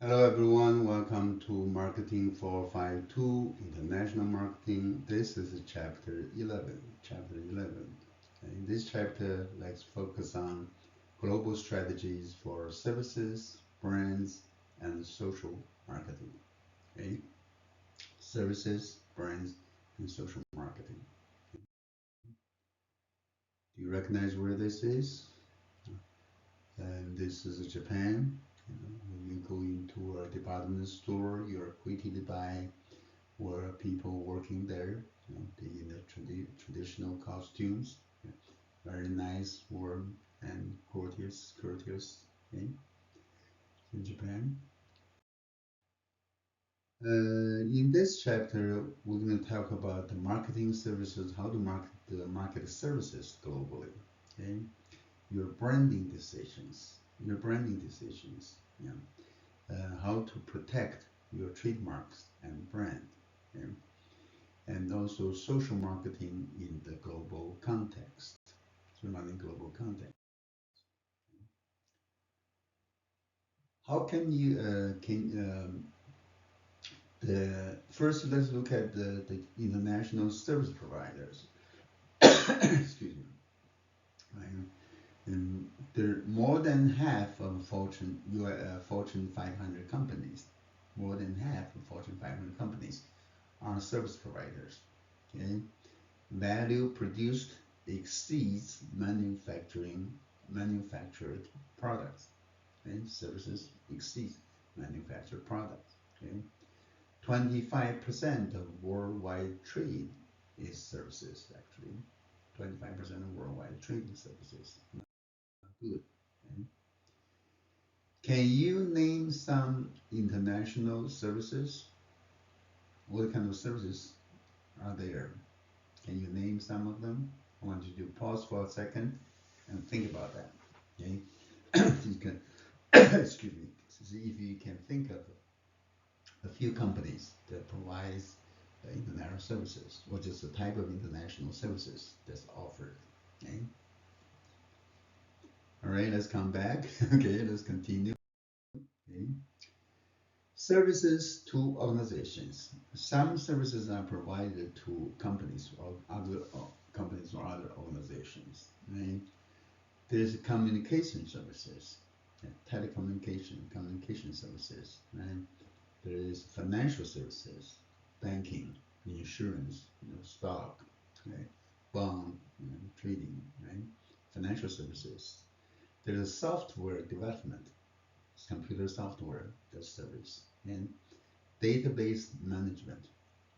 Hello everyone, welcome to Marketing 452 International Marketing. This is chapter 11. Chapter 11. In this chapter, let's focus on global strategies for services, brands, and social marketing. Okay? Services, brands, and social marketing. Do you recognize where this is? And this is Japan. When you go into a department store, you're greeted by were people working there, in the traditional costumes, very nice, warm, and courteous, okay, in Japan. In this chapter, we're going to talk about the marketing services, how to market services globally, okay, your branding decisions, yeah, how to protect your trademarks and brand, okay? And also social marketing in the global context. Surrounding global context. How can you can the first let's look at the international service providers. Excuse me. Right. And there more than half of Fortune 500 companies, more than half of Fortune 500 companies are service providers. Okay, value produced exceeds manufactured products, and services exceed manufactured products. Okay, 25% of worldwide trade is services. Actually, 25% of worldwide trade is services. Not good. Okay. Can you name some international services? What kind of services are there? Can you name some of them? I want you to pause for a second and think about that. Okay, you can, excuse me, see if you can think of a few companies that provides international services, or just the type of international services that's offered. Okay, all right, let's come back. Okay, let's continue. Okay. Services to organizations. Some services are provided to companies or other organizations. Right? There's communication services, communication services, right? There is financial services, banking, insurance, stock, right? Bond, trading, right? Financial services. There is software development, computer software, that service, and database management,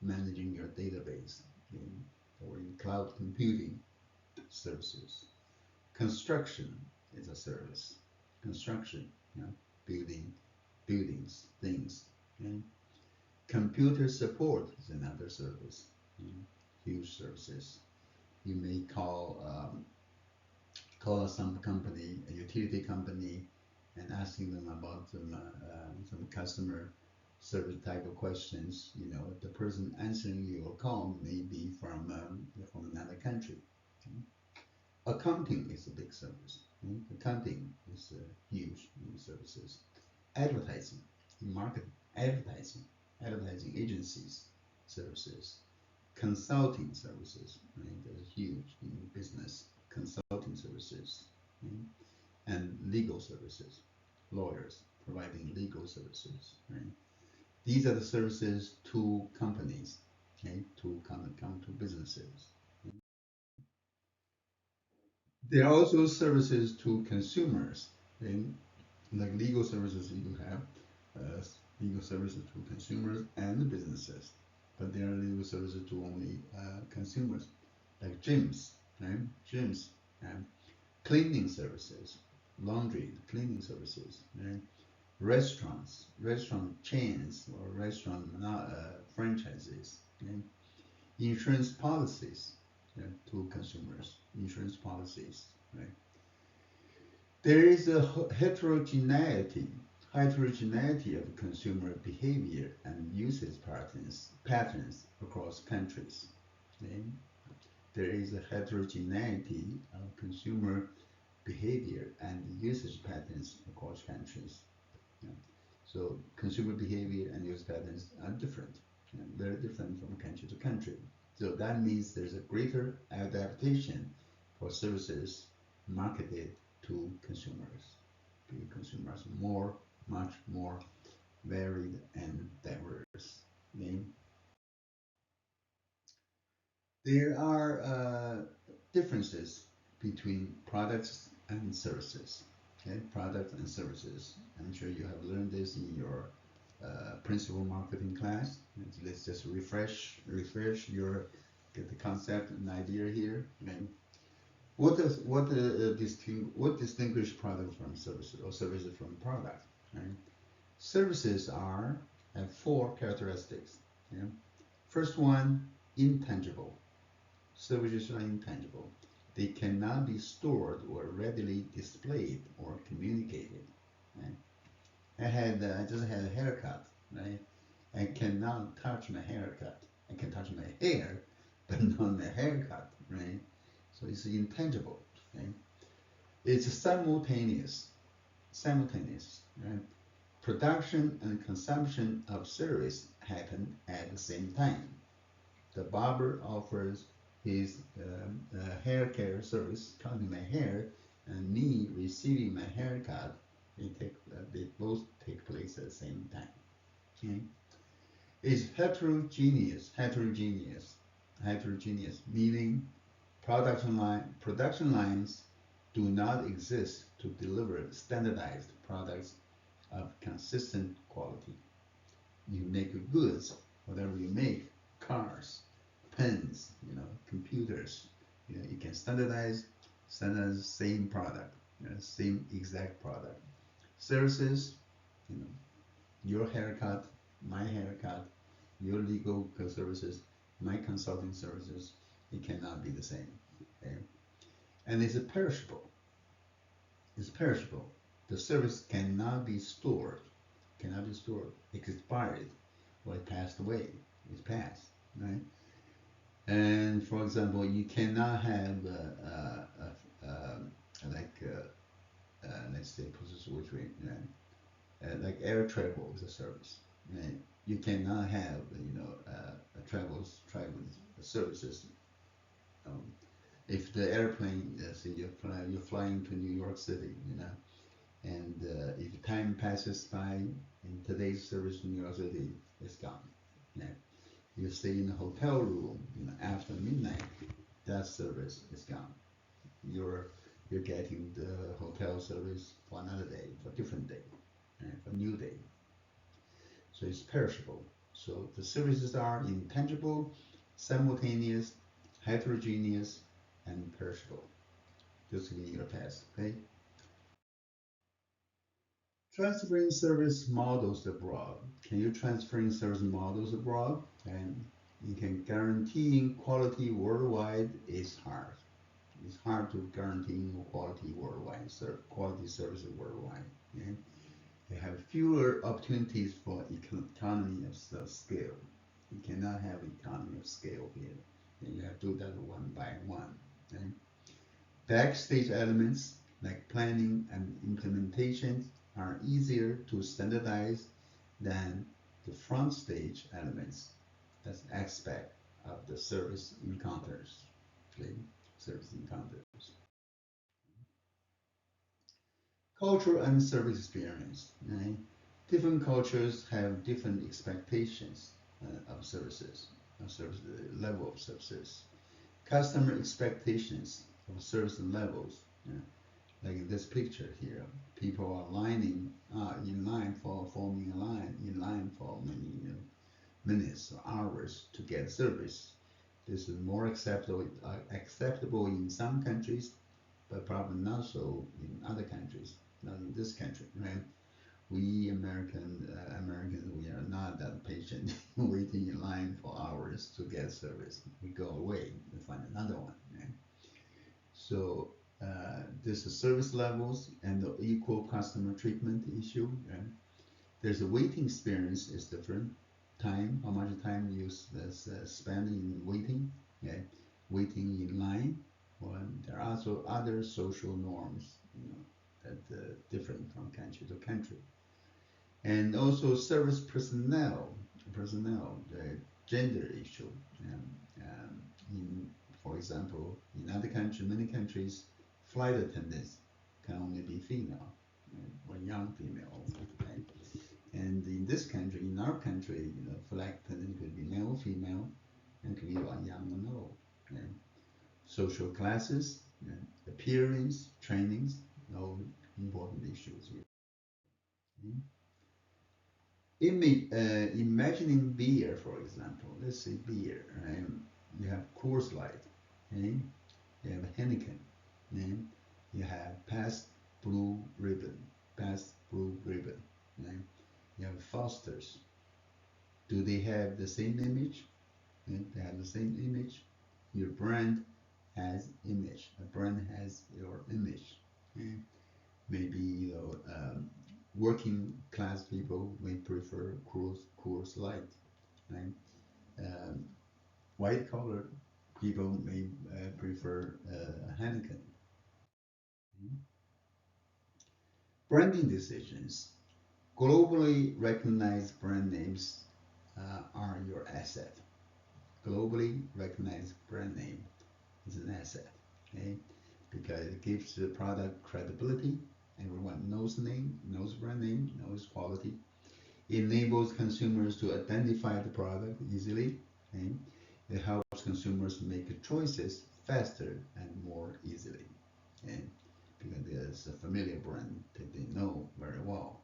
managing your database, in, or in cloud computing services. Construction is a service. Construction, building buildings, things. Okay? Computer support is another service. Huge services. You may call some company, a utility company, and asking them about some customer service type of questions. The person answering your call may be from another country. Okay? Accounting is a big service. Accounting is huge in services. Advertising, market advertising, advertising agencies, services, consulting services, right? That's huge in business. Consulting services, right? And legal services, lawyers providing legal services, right? These are the services to companies, okay, to come to businesses. There are also services to consumers, okay? Like legal services you have, uh, legal services to consumers and businesses, but there are legal services to only consumers, like gyms, right? Gyms, and cleaning services, laundry, cleaning services, right? Restaurant chains or restaurant franchises, okay? Insurance policies, yeah, to consumers, insurance policies, right? There is a heterogeneity of consumer behavior and usage patterns across countries. Okay? There is a heterogeneity of consumer behavior and usage patterns across countries. Yeah. So consumer behavior and use patterns are different, very different from country to country. So that means there's a greater adaptation for services marketed to consumers. The consumers more, much more varied and diverse. Okay? There are differences between products and services. Okay, products and services. I'm sure you have learned this in your principal marketing class. Let's just refresh your get the concept and idea here. Okay. What distinguish product from services or services from product? Right? Services have four characteristics. Okay. First one, intangible. Services are intangible. They cannot be stored or readily displayed or communicated. Right? I just had a haircut, right? I cannot touch my haircut. I can touch my hair, but not my haircut, right? So it's intangible, right? It's simultaneous, right? Production and consumption of service happen at the same time. The barber offers his hair care service, cutting my hair, and me receiving my haircut. They both take place at the same time. Okay? It's heterogeneous, meaning production lines do not exist to deliver standardized products of consistent quality. You make goods, whatever you make, cars, pens, computers, you can standardize same product, same exact product. Services, you know, your haircut, my haircut, your legal services, my consulting services, it cannot be the same. Okay? And it's perishable. It's perishable. The service cannot be stored, it's expired, or it passed away, it's passed, right? And for example, you cannot have like let's say put this which way, like air travel is a service, right? You cannot have travel services. Um, if the airplane, say you're flying to New York City, and if time passes by in today's service in New York City, it's gone. Yeah. You stay in a hotel room, after midnight, that service is gone. You're you're getting the hotel service for another day, for a different day, for a new day. So it's perishable. So the services are intangible, simultaneous, heterogeneous, and perishable. Just give me your test, okay? Transferring service models abroad. Can you transferring service models abroad? And you can guaranteeing quality worldwide is hard. It's hard to guarantee quality worldwide, quality services worldwide. Okay? You have fewer opportunities for economy of scale. You cannot have economy of scale here. And you have to do that one by one. Okay? Backstage elements like planning and implementation are easier to standardize than the front stage elements. That's aspect of the service encounters. Okay? Service encounters. Culture and service experience. Right? Different cultures have different expectations of services, level of services. Customer expectations of service levels. Like in this picture here, people are in line for forming a line, in line for many minutes or hours to get service. This is more acceptable in some countries, but probably not so in other countries, not in this country, right? We Americans, we are not that patient, waiting in line for hours to get service. We go away and find another one, right? So there's the service levels and the equal customer treatment issue. Right? There's a waiting experience is different. Time, how much time you spend in waiting, okay? Waiting in line. Well, there are also other social norms, that different from country to country. And also service personnel, the gender issue. Um, in, for example, in other countries, many countries, flight attendants can only be female, or young female, right? And in this country, in our country, flight attendant could be male, female, and could be young or old. Right? Social classes, appearance, trainings, all important issues here. Okay? Imagining beer, for example. Let's say beer, right? You have Coors Light, okay? You have Heineken, okay? You have Past Blue Ribbon, right? You have Foster's. Do they have the same image? Okay? They have the same image. Your brand has image. A brand has your image. Okay? Maybe working class people may prefer Coors Light, right? Um, White collar people may prefer Heineken. Branding decisions. Globally recognized brand names are your asset. Globally recognized brand name is an asset, okay? Because it gives the product credibility. Everyone knows the name, knows brand name, knows quality. It enables consumers to identify the product easily. Okay? It helps consumers make choices faster and more easily. Okay? Because it's a familiar brand that they know very well.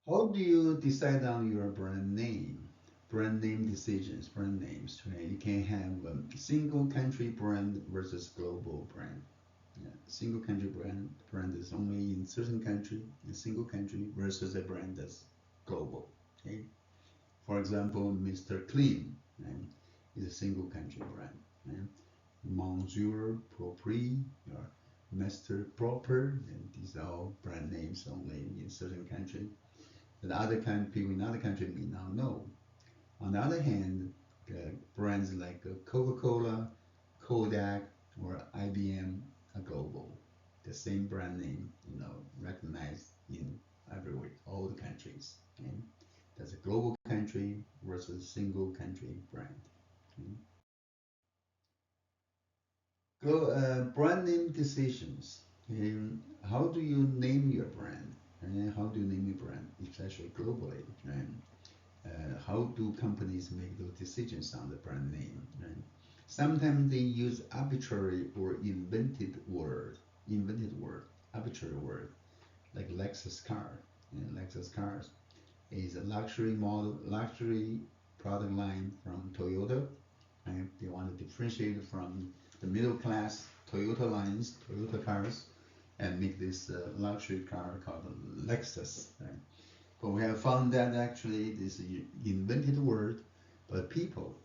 How do you decide on your brand name? Brand name decisions, brand names. Right? You can have single country brand versus global brand. Yeah. Single country brand is only in certain country, a single country versus a brand that's global. Okay. For example, Mr. Clean, right, is a single country brand. Right? Monsieur Propre or Master Proper, and these are all brand names only in certain country. That people in other country may not know. On the other hand, brands like Coca-Cola, Kodak, or IBM are global. The same brand name, recognized in everywhere, all the countries. Okay? That's a global country versus a single country brand. Okay? Brand name decisions. Okay? How do you name your brand? And how do you name your brand, especially globally? Right? How do companies make those decisions on the brand name? Right? Sometimes they use arbitrary or invented word, arbitrary word, like Lexus car. Lexus cars is a luxury product line from Toyota. Right? They want to differentiate from the middle class Toyota lines, Toyota cars, and make this luxury car called Lexus. Right? But we have found that actually this invented word, but people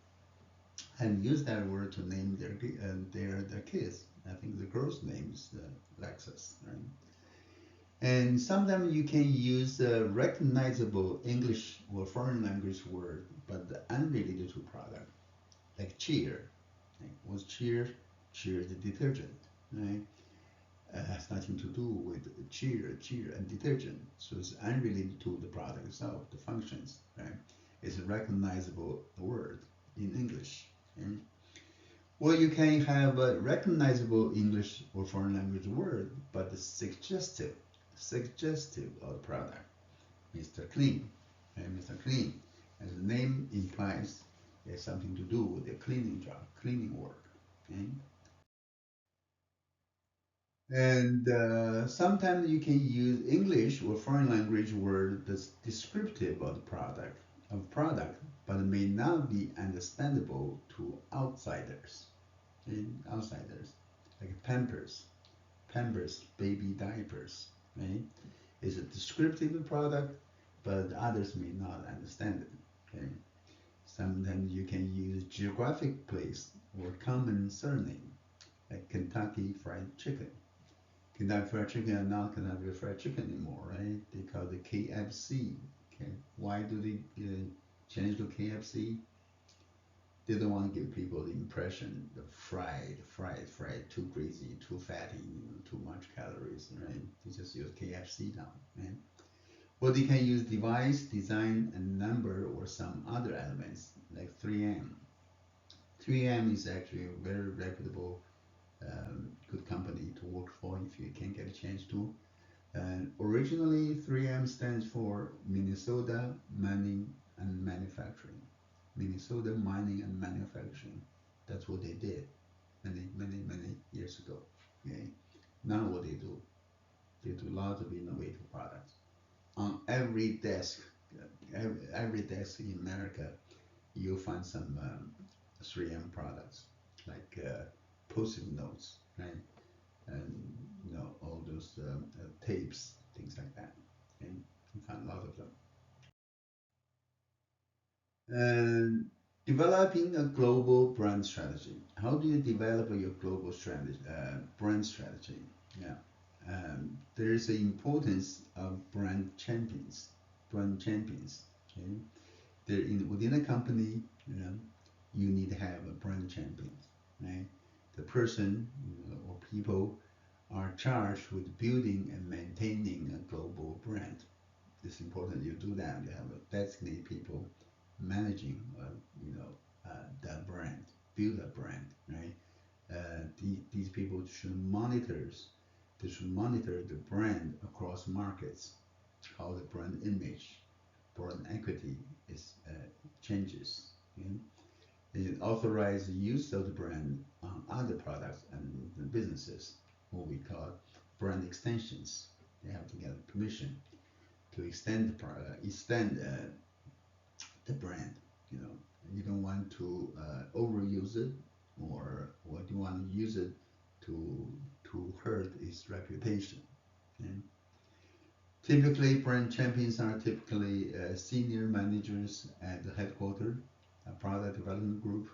have used that word to name their kids. I think the girl's name is Lexus, right? And sometimes you can use a recognizable English or foreign language word, but unrelated to product, like cheer. Like, what's cheer? Cheer is the detergent, right? Has nothing to do with cheer and detergent. So it's unrelated to the product itself, the functions, right? It's a recognizable word in English. Okay? Well, you can have a recognizable English or foreign language word, but suggestive of the product. Mr. Clean, and Mr. Clean, as the name implies, it has something to do with the cleaning job, cleaning work. Okay? And sometimes you can use English or foreign language word that's descriptive of product, but it may not be understandable to outsiders. Outsiders, like Pampers, baby diapers, right? It's a descriptive product, but others may not understand it. Okay? Sometimes you can use geographic place or common surname, like Kentucky Fried Chicken. Kentucky Fried Chicken are not Kentucky Fried Chicken anymore, right? They call it KFC. Okay, why do they change to KFC? They don't want to give people the impression the fried, too greasy, too fatty, too much calories, right? They just use KFC now, right? Or they can use device, design, and number or some other elements like 3M. 3M is actually a very reputable, good company to work for if you can get a chance to. And originally, 3M stands for Minnesota Mining and Manufacturing. Minnesota Mining and Manufacturing. That's what they did many years ago. Okay? Now what they do lots of innovative products. On every desk in America, you'll find some 3M products like post-it notes, right? And all those tapes, things like that. And you find a lot of them. And developing a global brand strategy. How do you develop your global strategy, brand strategy? Yeah. There is the importance of brand champions. Brand champions. Okay. Within a company, you need to have a brand champion, right? The person or people are charged with building and maintaining a global brand. It's important you do that. You have a designated people managing, that brand, build a brand, right? These people they should monitor the brand across markets, how the brand image, brand equity is changes. Okay? It authorizes the use of the brand on other products and businesses, what we call brand extensions. They have to get permission to extend the brand. You know, you don't want to overuse it, or what you want to use it to hurt its reputation. And typically, brand champions are typically senior managers at the headquarters, a product development group,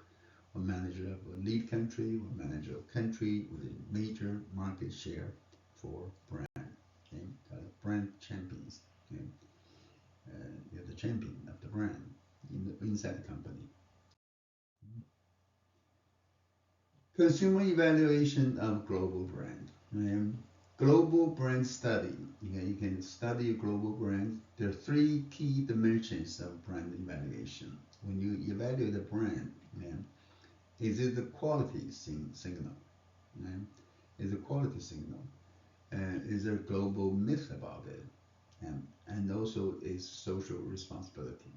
or manager of a lead country, or manager of country with a major market share for brand. Okay, brand champions. Okay, you're the champion of the brand inside the company. Consumer evaluation of global brand. Global brand study. You can study a global brand. There are three key dimensions of brand evaluation. When you evaluate a brand, is it the quality signal? Is a quality signal? Is there a global myth about it? And also is social responsibility.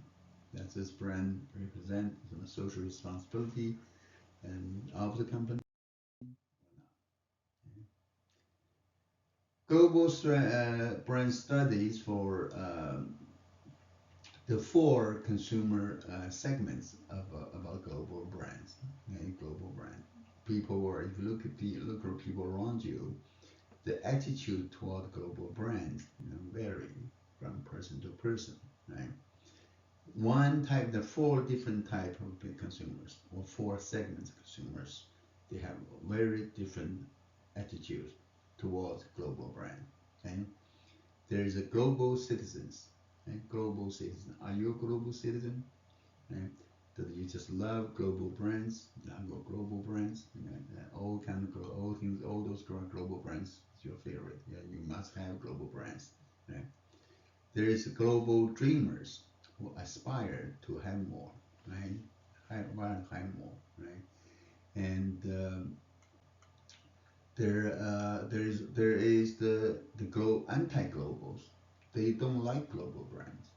Does this brand represent some social responsibility and of the company? Global brand studies for the four consumer segments of about global brands. Okay, global brand. People, or if you look at people around you, the attitude toward global brands vary from person to person, right? The four different type of consumers, or four segments of consumers, they have very different attitudes towards global brand. Okay, there is a global citizens. Okay? Global citizen. Are you a global citizen? Okay? Do you just love global brands? Global brands. All all things, all those global brands is your favorite. Yeah, you must have global brands. Right? There is global dreamers who aspire to have more, right? Have more, right? And there is the anti-globals. They don't like global brands.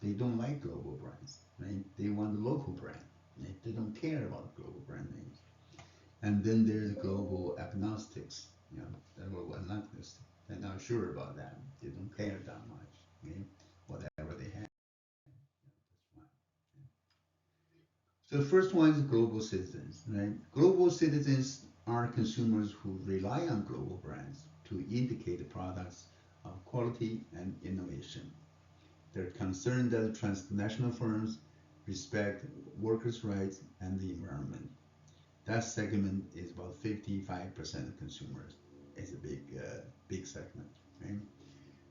They don't like global brands, right? They want a local brand. Right? They don't care about global brand names. And then there's global agnostics. They're global agnostics. They're not sure about that. They don't care that much. Okay? Whatever they have, that's fine. So the first one is global citizens, right? Global citizens are consumers who rely on global brands to indicate the products of quality and innovation. They're concerned that transnational firms respect workers' rights and the environment. That segment is about 55% of consumers. It's a big segment, right?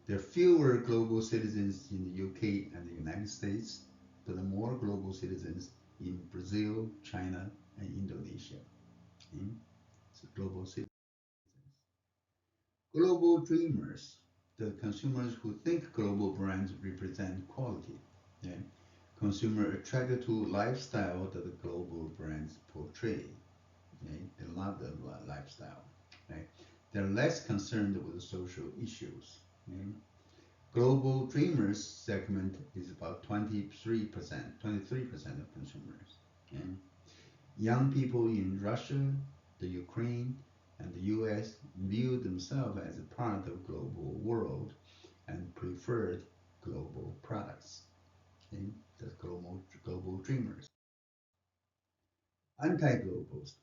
There are fewer global citizens in the UK and the United States, but there are more global citizens in Brazil, China, and Indonesia. Okay? So global citizens. Global dreamers, the consumers who think global brands represent quality. Okay? Consumer attracted to lifestyle that the global brands portray. Okay? They love the lifestyle. Okay? They're less concerned with the social issues. Okay? Global dreamers segment is about 23% of consumers. Okay? Young people in Russia, the Ukraine, and the US view themselves as a part of global world and preferred global products. Okay? That's global dreamers. Anti-globals.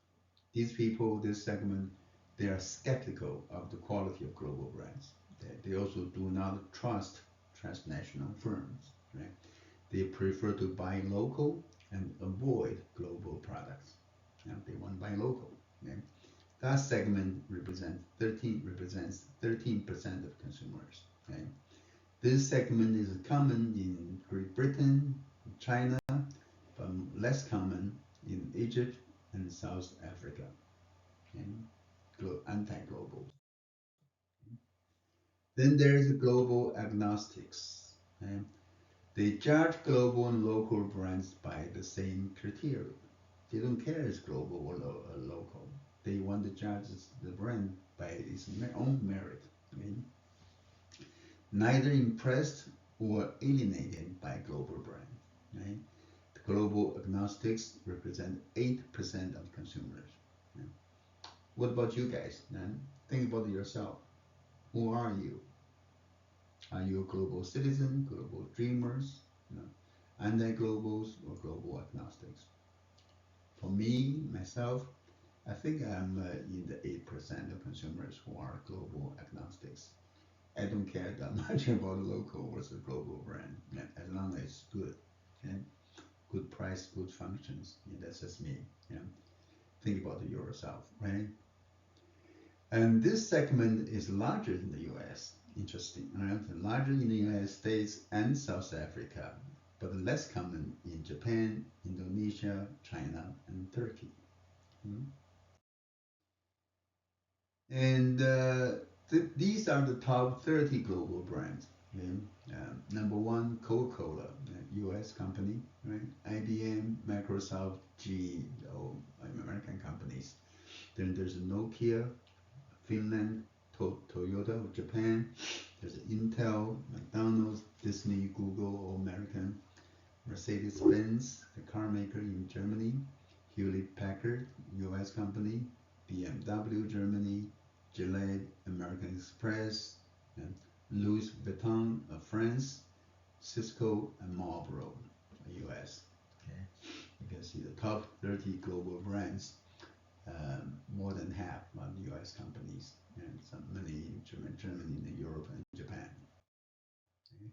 These people, this segment, they are skeptical of the quality of global brands. They also do not trust transnational firms. Right? They prefer to buy local and avoid global products. They want to buy local. Okay? That segment represents 13% of consumers. Okay? This segment is common in Great Britain, China, but less common in Egypt and South Africa. Okay? Anti-global. Then there's global agnostics. Okay? They judge global and local brands by the same criteria. They don't care if it's global or local. They want to judge the brand by its own merit. Okay? Neither impressed or alienated by global brand. Right? The global agnostics represent 8% of consumers. Right? What about you guys? Man? Think about yourself. Who are you? Are you a global citizen, global dreamers, anti-globals, or global agnostics? For me, myself, I think I'm in the 8% of consumers who are global agnostics. I don't care that much about local versus global brand, as long as it's good, okay? Good price, good functions. Yeah, that's just me. Yeah. Think about it yourself, right? And this segment is larger in the U.S. Interesting, right? Larger in the United States and South Africa, but less common in Japan, Indonesia, China, and Turkey. Hmm? And these are the top 30 global brands. Okay? Number one, Coca-Cola, U.S. company, right? IBM, Microsoft, GE, all American companies. Then there's Nokia, Finland, Toyota of Japan. There's Intel, McDonald's, Disney, Google, all American. Mercedes-Benz, the car maker in Germany. Hewlett-Packard, U.S. company. BMW, Germany. Gillette, American Express. And Louis Vuitton of France. Cisco and Marlboro, U.S. Okay. You can see the top 30 global brands. More than half are U.S. companies, and many in Germany, Europe, and Japan. Okay.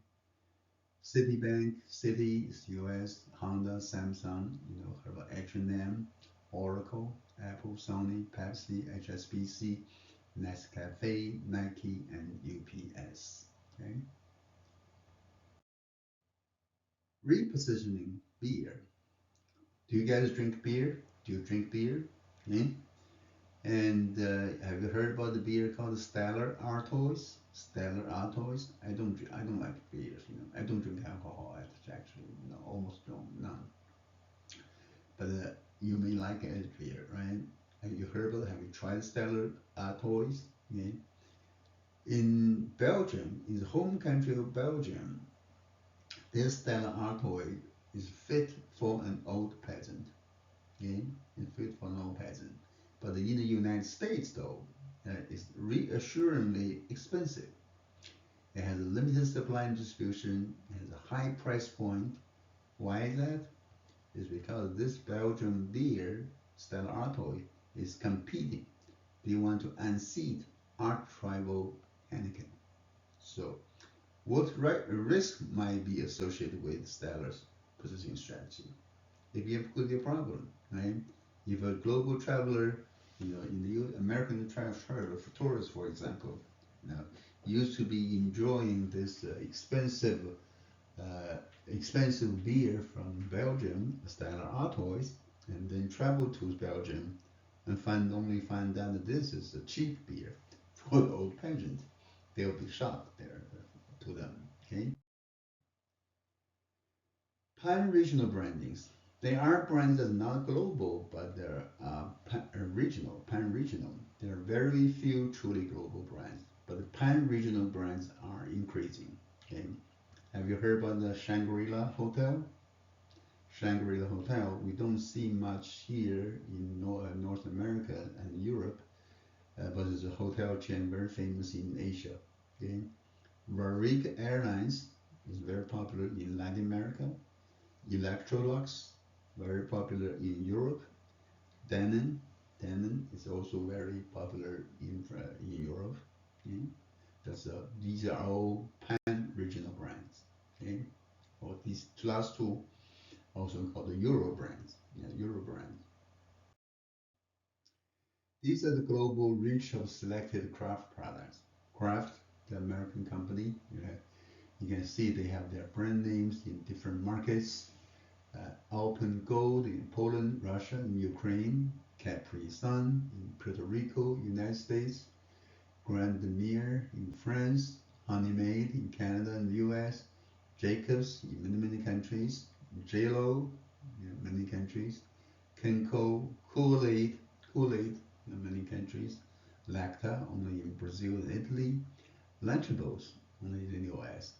Citibank, Citi is U.S. Honda, Samsung, heard about H&M, Oracle, Apple, Sony, Pepsi, HSBC, Nescafe, Nike, and UPS. Okay. Repositioning beer. Do you guys drink beer? Do you drink beer? Okay. And have you heard about the beer called Stella Artois? Stella Artois. I don't like beers. I don't drink alcohol. Actually, almost none. But you may like it as beer, right? Have you heard about it? Have you tried Stella Artois? Yeah. In Belgium, in the home country of Belgium, this Stella Artois is fit for an old peasant. Yeah, it's fit for an old peasant. But in the United States, though, it's reassuringly expensive. It has a limited supply and distribution. It has a high price point. Why is that? It's because this Belgian beer, Stella Artois, is competing. They want to unseat arch rival Heineken. So, what risk might be associated with Stella's positioning strategy? It could be a problem, right? If a global traveler, in the American traveler for tourists, for example, used to be enjoying this expensive expensive beer from Belgium, Stella Artois, and then travel to Belgium and find out that this is a cheap beer for the old peasant. They'll be shocked there to them. Okay. Pan-regional brandings. They are brands that are not global, but they're regional, pan-regional. There are very few truly global brands, but the pan-regional brands are increasing. Okay. Have you heard about the Shangri-La Hotel? Shangri-La Hotel, we don't see much here in North America and Europe, but it's a hotel chain very famous in Asia. Okay? Varig Airlines is very popular in Latin America. Electrolux, very popular in Europe. Danone, Danone is also very popular in Europe. Okay? These are all pan-regional brands. Okay? Or these last two also called the Euro brands. Yeah, Euro brands. These are the global reach of selected Kraft products. Kraft, the American company, you can see they have their brand names in different markets. Alpen Gold in Poland, Russia, and Ukraine. Capri Sun in Puerto Rico, United States. Grand Denier in France. Honey Maid in Canada and the US. Jacobs in many countries. JLo in many countries. Kenco, Kool-Aid in many countries. Lacta only in Brazil and Italy. Lunchables only in the US.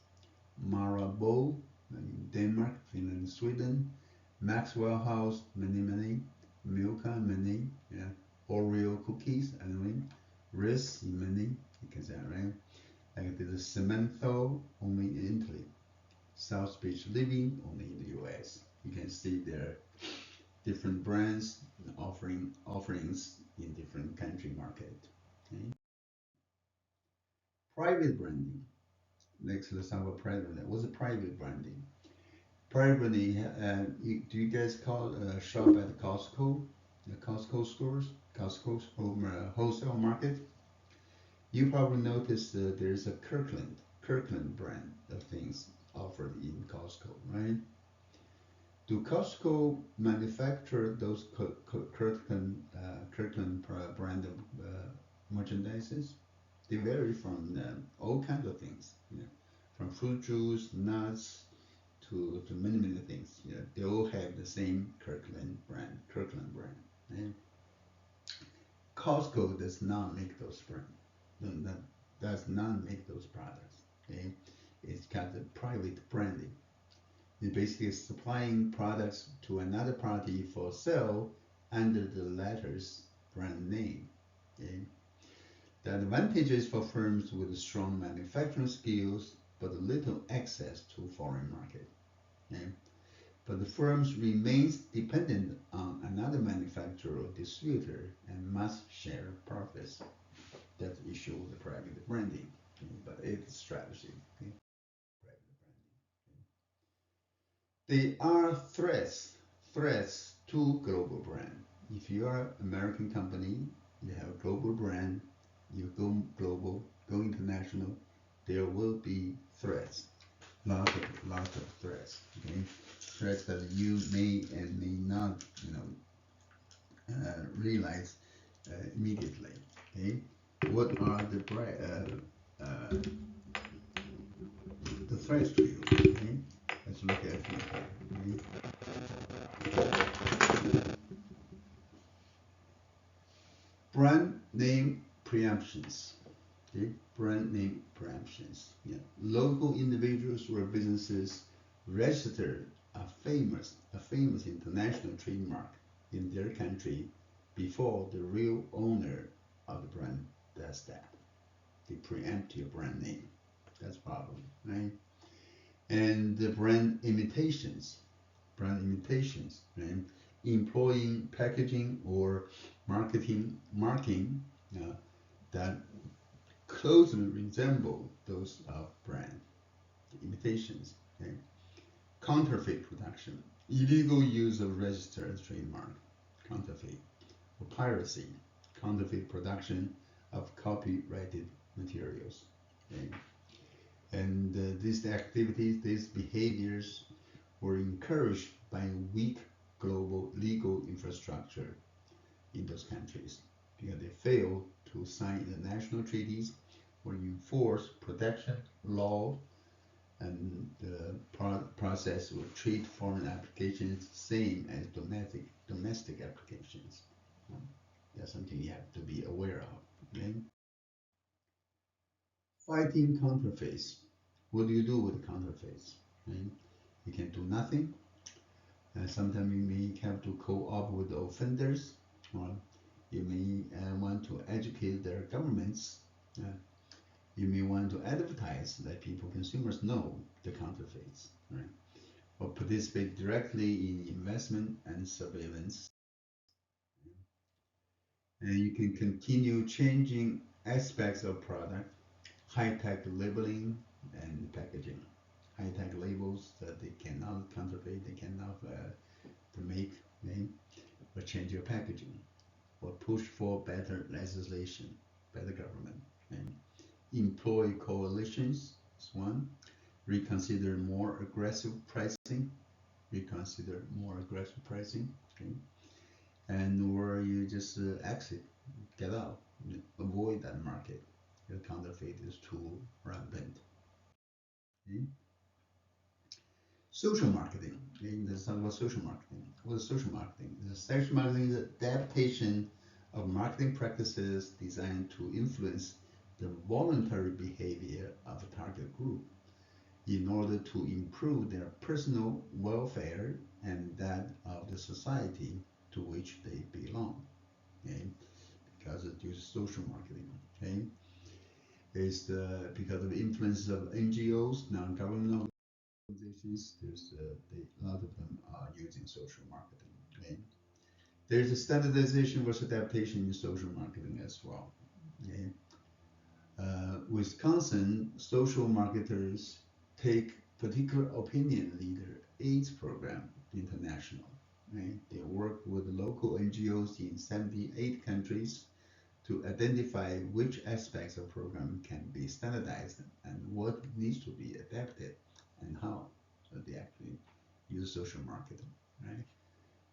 Marabou in Denmark, Finland, and Sweden. Maxwell House, many. Milka, many. Yeah. Oreo cookies, anyway. Riz, many. You can say, right? Like the Cemento, only in Italy. South Beach Living, only in the US. You can see their different brands offerings in different country market. Okay? Private branding. Next, let's talk about private branding. What's a private branding? Private branding. Do you guys shop at Costco? The Costco stores, Costco's home wholesale market. You probably noticed there's a Kirkland brand of things offered in Costco, right? Do Costco manufacture those Kirkland brand of merchandises? They vary from all kinds of things, from fruit juice, nuts, to many things. They all have the same Kirkland brand. Right? Costco does not make those does not make those products. Okay? It's got the private branding. It basically is supplying products to another party for sale under the latter's brand name. Okay? The advantages for firms with strong manufacturing skills but little access to foreign market. Okay? But the firms remains dependent on another manufacturer or distributor and must share profits. That's the issue with the private branding, okay? But it's strategy. Okay? They are threats to global brand. If you are an American company, you have a global brand, you go global, go international, there will be threats. Lots of threats. Okay, threats that you may and may not, realize immediately. Okay, what are the threats to you? Okay, let's look at it here. Okay? Brand name preemptions. Okay, brand name preemptions. Yeah. Local individuals or businesses register a famous international trademark in their country before the real owner of the brand does that. They preempt your brand name. That's a problem, right? And the brand imitations, right? Employing packaging or marking that closely resemble those of brand imitations. Okay? Counterfeit production, illegal use of registered trademark, counterfeit, or piracy, counterfeit production of copyrighted materials. Okay? And these activities, these behaviors were encouraged by a weak global legal infrastructure in those countries because they failed to sign international treaties or enforce protection law, and the process will treat foreign applications same as domestic applications. That's something you have to be aware of. Okay? Fighting counterfeits. What do you do with counterfeits? Right? You can do nothing. Sometimes you may have to co-op with the offenders, or you may want to educate their governments. Uh, you may want to advertise that consumers know the counterfeits, right? Or participate directly in investment and surveillance. And you can continue changing aspects of product, high-tech labeling and packaging. High-tech labels that they cannot counterfeit, they cannot to make, okay? Or change your packaging, or push for better legislation, better government, and employ coalitions is one. Reconsider more aggressive pricing. Reconsider more aggressive pricing, okay? And or you just exit, get out, avoid that market. The counterfeit is too rampant. Okay? Social marketing. Okay? Let's talk about social marketing. What is social marketing? Social marketing is adaptation of marketing practices designed to influence the voluntary behavior of a target group in order to improve their personal welfare and that of the society to which they belong. Okay? Because it uses social marketing. Okay? It's because of the influence of NGOs, non-governmental organizations. A lot of them are using social marketing. Okay? There's a standardization versus adaptation in social marketing as well. Okay? Wisconsin social marketers take particular opinion leader AIDS program international. Right? They work with local NGOs in 78 countries to identify which aspects of program can be standardized and what needs to be adapted and how. So they actually use social marketing, right,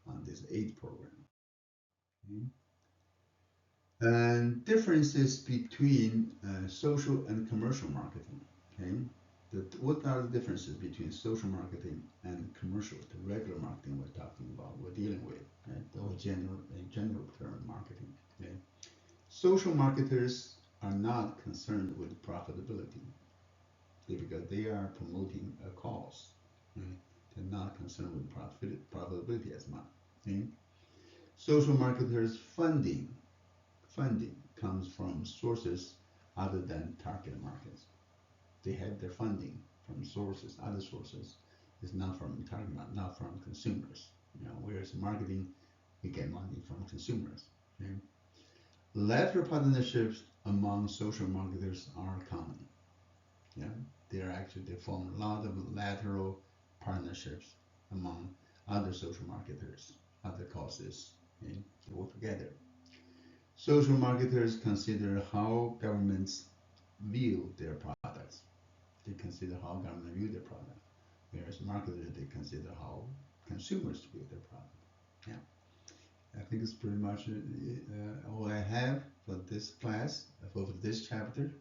on this AIDS program. Okay? And differences between social and commercial marketing. Okay, what are the differences between social marketing and commercial, the regular marketing we're talking about, we're dealing with, right? Or general term marketing. Okay, social marketers are not concerned with profitability, okay, because they are promoting a cause. Right? They're not concerned with profitability as much. Okay? Social marketers funding comes from sources other than target markets. They have their funding from sources, other sources. It's not from target market, not from consumers. Whereas marketing, we get money from consumers. Okay? Lateral partnerships among social marketers are common. Yeah, they form a lot of lateral partnerships among other social marketers, other causes. Okay? They work together. Social marketers consider how governments view their products. They consider how government view their product. Whereas marketers, they consider how consumers view their product. Yeah, I think it's pretty much all I have for this class, for this chapter.